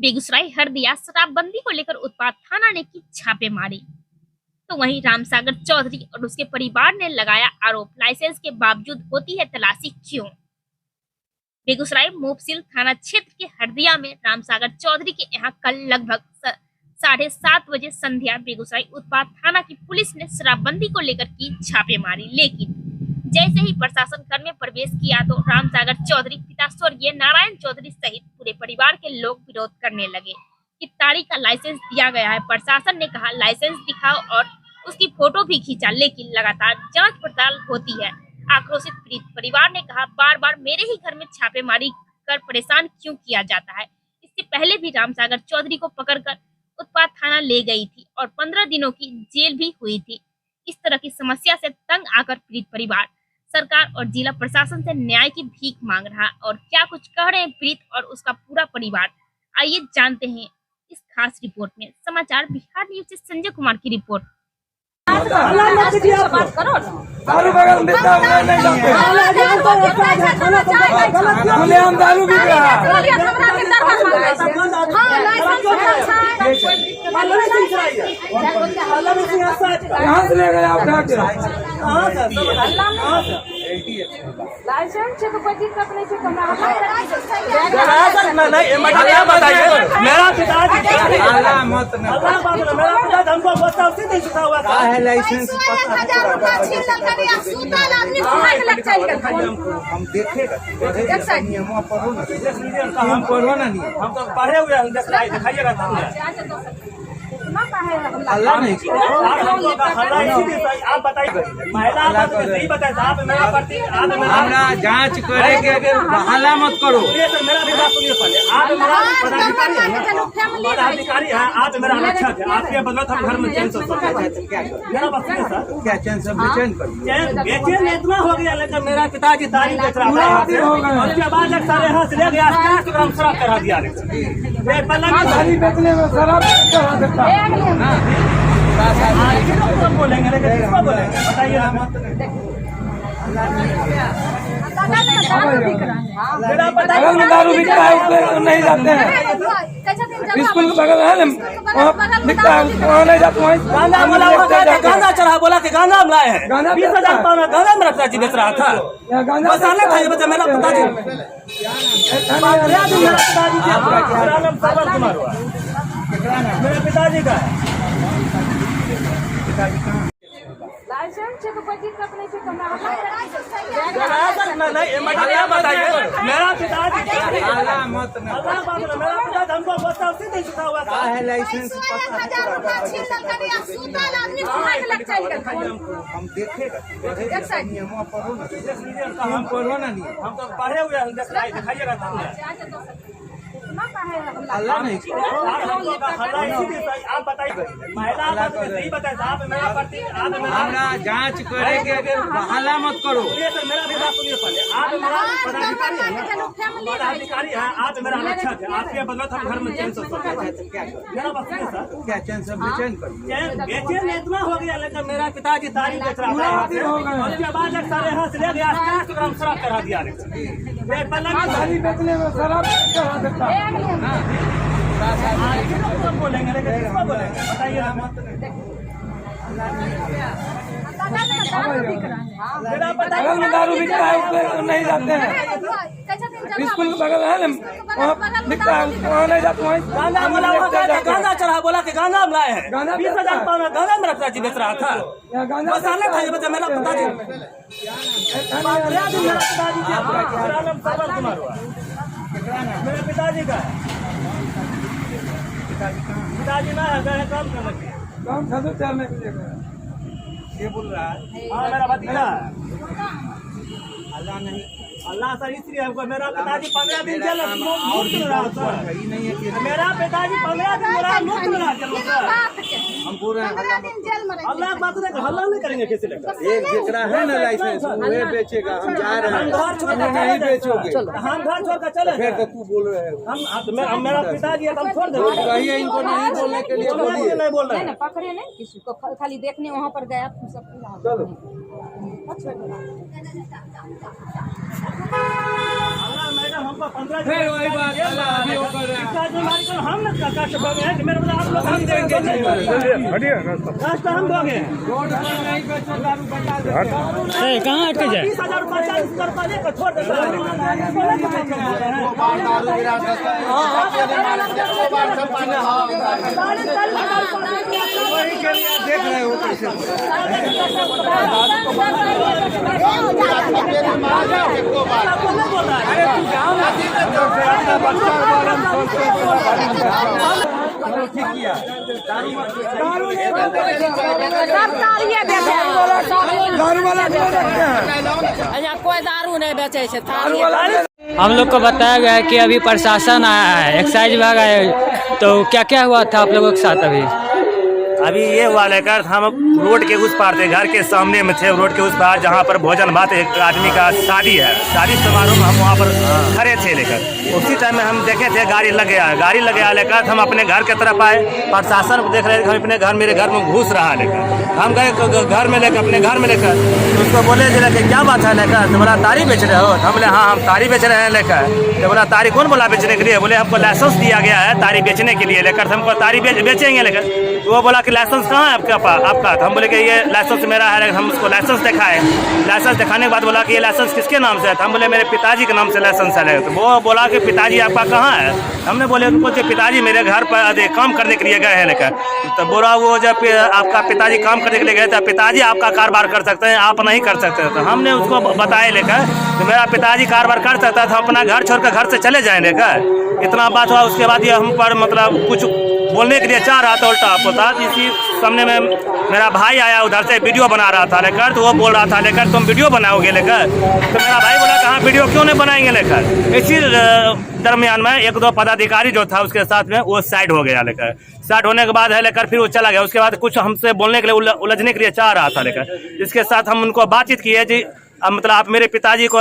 बेगूसराय हरदिया शराबबंदी को लेकर उत्पाद थाना ने की छापेमारी। तो वहीं रामसागर चौधरी और उसके परिवार ने लगाया आरोप, लाइसेंस के बावजूद होती है तलाशी क्यों। बेगूसराय मोहसिल थाना क्षेत्र के हरदिया में रामसागर चौधरी के यहाँ कल लगभग 7:30 बजे संध्या बेगूसराय उत्पाद थाना की पुलिस ने शराबबंदी को लेकर की छापेमारी। लेकिन जैसे ही प्रशासन घर में प्रवेश किया तो रामसागर चौधरी पिता स्वर्गीय नारायण चौधरी सहित पूरे परिवार के लोग विरोध करने लगे कि ताड़ी का लाइसेंस दिया गया है। प्रशासन ने कहा लाइसेंस दिखाओ और उसकी फोटो भी खींचा, लेकिन लगातार जांच पड़ताल होती है। आक्रोशित पीड़ित परिवार ने कहा बार बार मेरे ही घर में छापेमारी कर परेशान क्यों किया जाता है। इससे पहले भी रामसागर चौधरी को पकड़कर उत्पाद थाना ले गई थी और 15 दिनों की जेल भी हुई थी। इस तरह की समस्या से तंग आकर पीड़ित परिवार सरकार और जिला प्रशासन से न्याय की भीख मांग रहा और क्या कुछ कह रहे हैं पीड़ित और उसका पूरा परिवार। आइए जानते हैं इस खास रिपोर्ट में। समाचार बिहार न्यूज से संजय कुमार की रिपोर्ट। दारू बगल में नहीं जाते, खुलेआम दारू बिक रहा है। कहाँ से ले गए आप? लाइसेंस से तो कोई दिक्कत नहीं है। मेरा पिताजी हमको नहीं सीखा हुआ था है लाइसेंस। हम देखेगा नियमों पढ़ो ना, हम पढ़ो ना नहीं, हम तो पढ़े हुए हैं। दिखाइएगा अल्लाह नहीं, आप बताइए महिला सही बताए साहब। मेरा जांच करे के हल्ला मत करो। मेरा भी बात सुनिए पहले। आप मेरा पदाधिकारी है, आप मेरा रक्षक है। आपके बदौलत हम घर में चैन से मेरा बात सुनिए सर। क्या चैन से बेचैन बेचैन इतना हो गया, लेकिन मेरा पिताजी तारीख बेच रहा था। उसके बाद 5.5 से ले गया 4 ग्राम शराब करा दिया। बेचने में शराब बोलेंगे, लेकिन किसको बोलेंगे बताइए। बगल में दारू बिकता है, उसमें नहीं जाते हैं। स्कूल के बगल है वहाँ बिकता है, वहाँ नहीं जाते। गांजा चढ़ा, बोला कि गांजा हम लाए हैं। 20,000 पाउंड गांजा मेरा पिताजी बेच रहा था। मसाला खाइए बच्चा। मेरा पिताजी मेरे पिताजी का लाइसेंस से तो कोई दिक्कत नहीं है। बताइए मेरा पिताजी हमको नहीं सीखा हुआ था है लाइसेंस। हम देखेगा नियमों पढ़ो ना, हम पढ़ो ना नहीं, हम तो पढ़े हुए हैं। दिखाइएगा अल्लाह नहीं, आप बताइए महिला सही बताए साहब। मेरा जांच करे के हल्ला मत करो। मेरा भी बात सुनिए पहले। आप मेरा पदाधिकारी है, आप मेरा रक्षक है। आपके बदौलत हम घर में चैन से मेरा बात सुनिए सर। क्या चैन से बेचैन इतना हो गया, लेकिन मेरा पिताजी तारीख बेच रहा था। उसके बाद 5.5 से ले गया 4 ग्राम शराब करा दिया। बेचने में शराब बोलेंगे, लेकिन किसको बोलेंगे बताइए। बगल में दारू बिकता है, उसमें नहीं जाते हैं। स्कूल के बगल है वहाँ बिकता है, वहाँ नहीं जाते। गांजा चढ़ा, बोला कि गांजा हम लाए हैं। 20,000 पाउंड गांजा मेरा पिताजी बेच रहा था। मसाला खाइए बच्चा। मेरा पिताजी मेरे पिताजी का पिताजी ना है, गए काम करने के काम चलने के लिए। ये बोल रहा है हाँ मेरा भतीजा है। अल्लाह नहीं, अल्लाह सर इसलिए हमको मेरा पिताजी 15 दिन जेल मुक्त में रहा सर। मेरा पिताजी 15 दिन मुक्त में रहा। हम बोल रहे हैं अल्लाह बात नहीं, हल्ला नहीं करेंगे किसी लेकर। एक जितना है ना लाइसेंस वो बेचेगा, हम जा रहे हैं। घर छोड़ कर नहीं बेचोगे, हम घर छोड़ कर चले। फिर तो तू बोल रहे हैं हम मेरा पिताजी है, हम छोड़ देंगे। कहिए इनको नहीं बोलने के लिए बोलिए। नहीं बोल रहे हैं, पकड़े नहीं किसी को, खाली देखने वहाँ पर गया सब। चलो मैडम हमको 15 फिर वही बात हम कष्ट भोगे हैं कि मेरे बता आप लोग हम देंगे रास्ता हम भोगे कहाँ अटके जाए 30,000 रुपये 40,000 रुपये लेकर छोड़ देता है देख रहे हो दारू वाला क्यों रखते हैं? कोई दारू नहीं बेचे छे दारू वाला हम लोग को बताया गया है कि अभी प्रशासन आया है, एक्साइज विभाग आया है, तो क्या क्या हुआ था आप लोगों के साथ अभी ये हुआ लेकर हम रोड के उस पार थे, घर के सामने में थे, रोड के उस पार जहाँ पर भोजन भात एक आदमी का शादी है, शादी समारोह में हम वहाँ पर खड़े थे लेकर। उसी टाइम में हम देखे थे गाड़ी लग गया लेकर हम अपने घर के तरफ आए। प्रशासन को देख रहे थे हम अपने घर मेरे घर में घुस रहा लेकर। हम गए घर में लेकर अपने घर में लेकर तो उसको बोले जो लेकर क्या बात है लेकर, तो बोला तारी बेच रहे हो? हम बोले हाँ हम तारी बेच रहे हैं लेकर। तो बोला तारी कौन बोला बेचने के लिए? बोले हमको लाइसेंस दिया गया है तारी बेचने के लिए लेकर, हमको तारी बेचेंगे लेकर। तो वो बोला कि लाइसेंस कहाँ है आपका? तो हम बोले कि ये लाइसेंस मेरा है। हम उसको लाइसेंस दिखाए, लाइसेंस दिखाने के बाद बोला कि ये लाइसेंस किसके नाम से है? तो हम बोले मेरे पिताजी के नाम से लाइसेंस है। तो वो बोला कि पिताजी आपका कहाँ है? हमने बोले उनको कि पिताजी मेरे घर पर काम करने के लिए गए हैं लेकर। तो बोला वो जब आपका पिताजी काम करने के लिए गए थे, पिताजी आपका कारोबार कर सकते हैं, आप नहीं कर सकते। तो हमने उसको बताए लेकर तो मेरा पिताजी कारोबार कर सकता था, अपना घर छोड़कर घर से चले जाए लेकर। इतना बात हुआ। उसके बाद ये हम पर मतलब कुछ बोलने के लिए चाह रहा था, उल्टा पोता। इसी सामने में मेरा भाई आया उधर से, वीडियो बना रहा था लेकर। तो वो बोल रहा था लेकर तुम वीडियो बनाओगे लेकर। तो मेरा भाई बोला कहाँ वीडियो क्यों नहीं बनाएंगे लेकर। इसी दरमियान में एक दो पदाधिकारी जो था उसके साथ में वो साइड हो गया लेकर। साइड होने के बाद है लेकर फिर वो चला गया। उसके बाद कुछ हमसे बोलने के लिए उलझने के लिए चाह रहा था लेकर। इसके साथ हम उनको बातचीत की है जी मतलब आप मेरे पिताजी को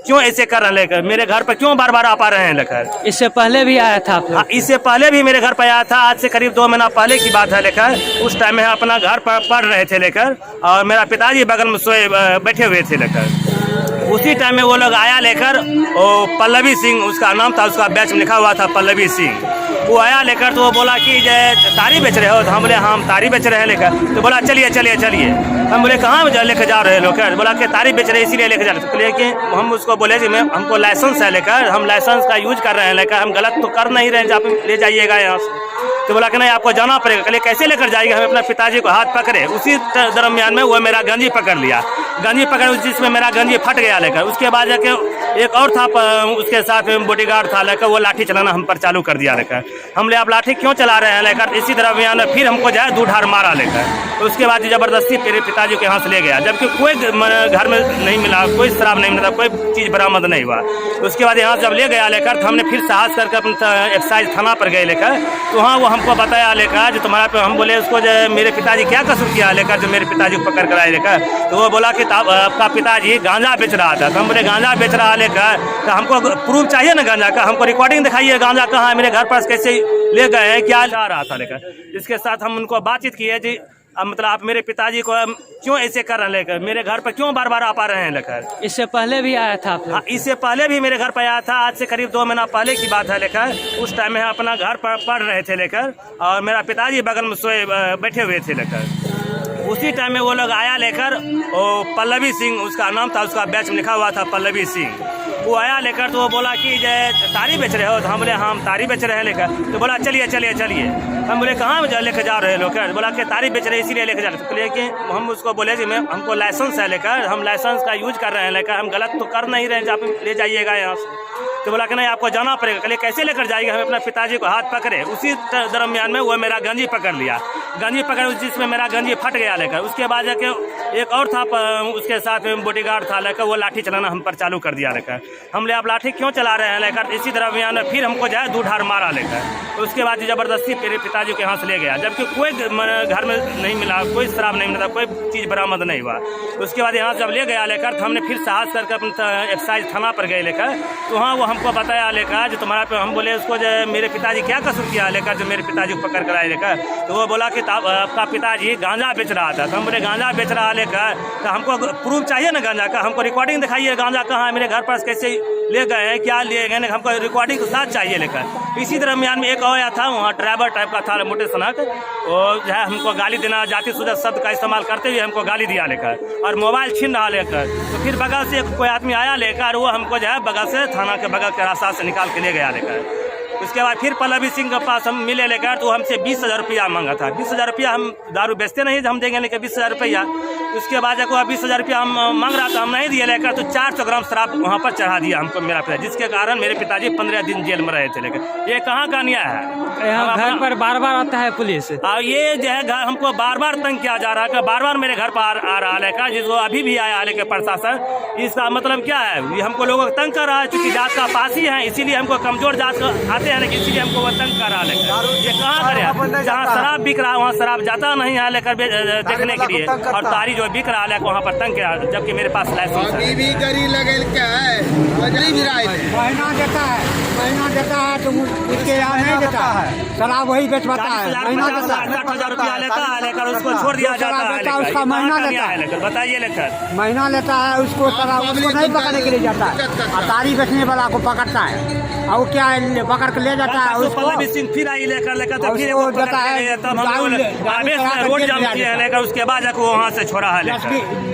क्यों ऐसे कर रहे हैं लेकर, मेरे घर पर क्यों बार बार आ पा रहे हैं लेकर। इससे पहले भी आया था आप लोग? हाँ, इससे पहले भी मेरे घर पर आया था। आज से करीब 2 महीना पहले की बात है लेकर। उस टाइम में अपना घर पर पढ़ रहे थे लेकर और मेरा पिताजी बगल में सोए बैठे हुए थे लेकर। उसी टाइम में वो लोग आया लेकर, पल्लवी सिंह उसका नाम था, उसका बैच में लिखा हुआ था पल्लवी सिंह। वो आया लेकर तो वो बोला कि तारी बेच रहे हो? तो हम बोले हाँ हम तारी बेच रहे हैं लेकर। तो बोला चलिए चलिए चलिए। हम बोले कहाँ लेकर जा रहे हैं लोग? बोला कि तारी बेच रहे इसीलिए लेकर जा रहे। तो लेकिन हम उसको बोले जी हमको लाइसेंस है लेकर, हम लाइसेंस का यूज कर रहे हैं लेकर, हम गलत तो कर नहीं रहे हैं, आप ले जाइएगा यहाँ से। तो बोला कि नहीं आपको जाना पड़ेगा। कहले कैसे लेकर जाएंगे? हम अपने पिताजी को हाथ पकड़े। उसी दरमियान में वो मेरा गंजी पकड़ लिया, गंजी पकड़ जिसमें मेरा गंजी फट गया लेकर। उसके बाद जाके एक और था उसके साथ में बॉडीगार्ड था लेकर, वो लाठी चलाना हम पर चालू कर दिया लेकर। हम ले आप लाठी क्यों चला रहे हैं लेकर। इसी दरमियान में फिर हमको जाए दो ढार मारा लेकर। तो उसके बाद जबरदस्ती मेरे पिताजी के यहाँ से ले गया, जबकि कोई घर में नहीं मिला, कोई शराब नहीं मिला, कोई चीज़ बरामद नहीं हुआ। तो उसके बाद यहाँ जब ले गया लेकर तो हमने फिर साहस करके अपने एक्साइज थाना पर गए लेकर। तो वहाँ वो हमको बताया लेकर जो तुम्हारा पे, हम बोले उसको जो मेरे पिताजी क्या कसूर किया लेकर जो मेरे पिताजी को पकड़ कर आए लेकर। तो वो बोला कि आपका पिताजी गांजा बेच रहा था। तो हम बोले गांजा बेच रहा लेकर, तो हमको प्रूफ चाहिए ना गांजा का, हमको रिकॉर्डिंग दिखाइए गांजा कहाँ है, मेरे घर पास कैसे ले गए हैं, क्या जा रहा था लेकर। इसके साथ हम उनको बातचीत की है जी मतलब आप मेरे पिताजी को क्यों ऐसे कर रहे हैं लेकर, मेरे घर पर क्यों बार बार आ पा रहे हैं लेकर। इससे पहले भी आया था आप लोग? हाँ, इससे पहले भी मेरे घर पर आया था। आज से करीब 2 महीना पहले की बात है लेकर। उस टाइम में अपना घर पर पढ़ रहे थे लेकर और मेरा पिताजी बगल में सोए बैठे हुए थे लेकर। उसी टाइम में वो लोग आया लेकर, पल्लवी सिंह उसका नाम था, उसका बैच में लिखा हुआ था पल्लवी सिंह। वो आया लेकर तो वो बोला कि तारी बेच रहे हो? तो हम बोले हाँ हम तारी बेच रहे हैं लेकर। तो बोला चलिए चलिए चलिए। हम बोले कहाँ लेकर जा रहे हैं लोग? बोला कि तारी बेच रहे इसीलिए लेकर जा रहे। तो लेकिन हम उसको बोले जी हमको लाइसेंस है लेकर, हम लाइसेंस का यूज कर रहे हैं लेकर, हम गलत तो कर नहीं रहे हैं, आप ले जाइएगा यहाँ से। तो बोला कि नहीं आपको जाना पड़ेगा। कहले कैसे लेकर जाएंगे? हम अपने पिताजी को हाथ पकड़े। उसी दरमियान में वो मेरा गंजी पकड़ लिया, गंजी पकड़ जिसमें मेरा गंजी फट गया लेकर। उसके बाद जाके एक और था उसके साथ में बॉडीगार्ड था लेकर, वो लाठी चलाना हम पर चालू कर दिया लेकर। हम ले आप लाठी क्यों चला रहे हैं लेकर। इसी दरमियान में फिर हमको जाए दो ढार मारा लेकर। तो उसके बाद जबरदस्ती मेरे पिताजी के यहाँ से ले गया, जबकि कोई घर में नहीं मिला, कोई शराब नहीं मिला, कोई चीज़ बरामद नहीं हुआ। उसके बाद यहाँ जब ले गया लेकर तो हमने फिर साहस करके अपने एक्साइज थाना पर गए लेकर। तो वहाँ वो हमको बताया लेकर जो तुम्हारा पे, हम बोले उसको जो मेरे पिताजी क्या कसूर किया लेकर जो मेरे पिताजी को पकड़ कर आए लेकर। तो वो बोला कि आपका पिताजी गांजा बेच रहा था। तो हम बोले गांजा बेच रहा लेकर, तो हमको प्रूफ चाहिए ना गांजा का, हमको रिकॉर्डिंग दिखाइए गांजा कहाँ है, मेरे घर पास कैसे ले गए हैं, क्या लिए गए हमको रिकॉर्डिंग के साथ चाहिए लेकर। इसी दरमियान में एक और था, वहाँ ड्राइवर टाइप का था मोटे सनक, वो जो है हमको गाली देना, जाति सुजत शब्द का इस्तेमाल करते हुए हमको गाली दिया लेकर और मोबाइल छीन रहा लेकर। तो फिर बगल से कोई आदमी आया लेकर, वो हमको जो है बगल से थाना के बगल के रास्ता से निकाल के ले गया लेकर। उसके बाद फिर पल्लवी सिंह के पास हम मिले लेकर, तो हमसे 20,000 रुपया मांगा था। 20,000 रुपया हम दारू बेचते नहीं, हम देंगे लेकर 20,000 रुपया। उसके बाद एक 20,000 रुपया हम मांग रहा था, हम नहीं दिए लेकर, तो 400 ग्राम शराब वहाँ पर चढ़ा दिया हमको मेरा पिता, जिसके कारण मेरे पिताजी 15 दिन जेल में रहे थे लेकर। ये कहाँ का न्याय है? यहाँ घर पर बार बार आता है पुलिस और ये जो है हमको बार बार तंग किया जा रहा है, बार बार मेरे घर पर आ रहा लेकर, जिसको अभी भी आया लेकर प्रशासन। इसका मतलब क्या है? ये हमको लोगों को तंग कर रहा है, चूंकि जात का पासी है, इसीलिए हमको कमजोर जात आते हैं लेकिन इसीलिए हमको वो तंग कर रहा लेकर। ये कहाँ करे? जहाँ शराब बिक रहा है वहाँ शराब जाता नहीं है लेकर देखने के लिए, और तारी जो बिक रहा है वहाँ पर तंग किया, जबकि मेरे पास लाइसेंस है। भी गरी लगे क्या है, गरी भी महीना देता है, महीना देता है तो उसके यहाँ नहीं देता है, शराब वही बेचवाता है, महीना देता है। 60,000 रुपया लेता है लेकर, उसको छोड़ दिया जाता है, उसका महीना लेता है लेकर। बताइए लेकर, महीना लेता है उसको, शराब उसको नहीं पकड़ने के लिए जाता है, और तारी बेचने वाला को पकड़ता है, और वो क्या है, पकड़ के ले जाता है उसको। पल्लवी सिंह फिर आई लेकर तो फिर उसको देता है, तब हम लोग रोड जाम किए हैं लेकर, उसके बाद वहाँ से छोड़ा है लेकर।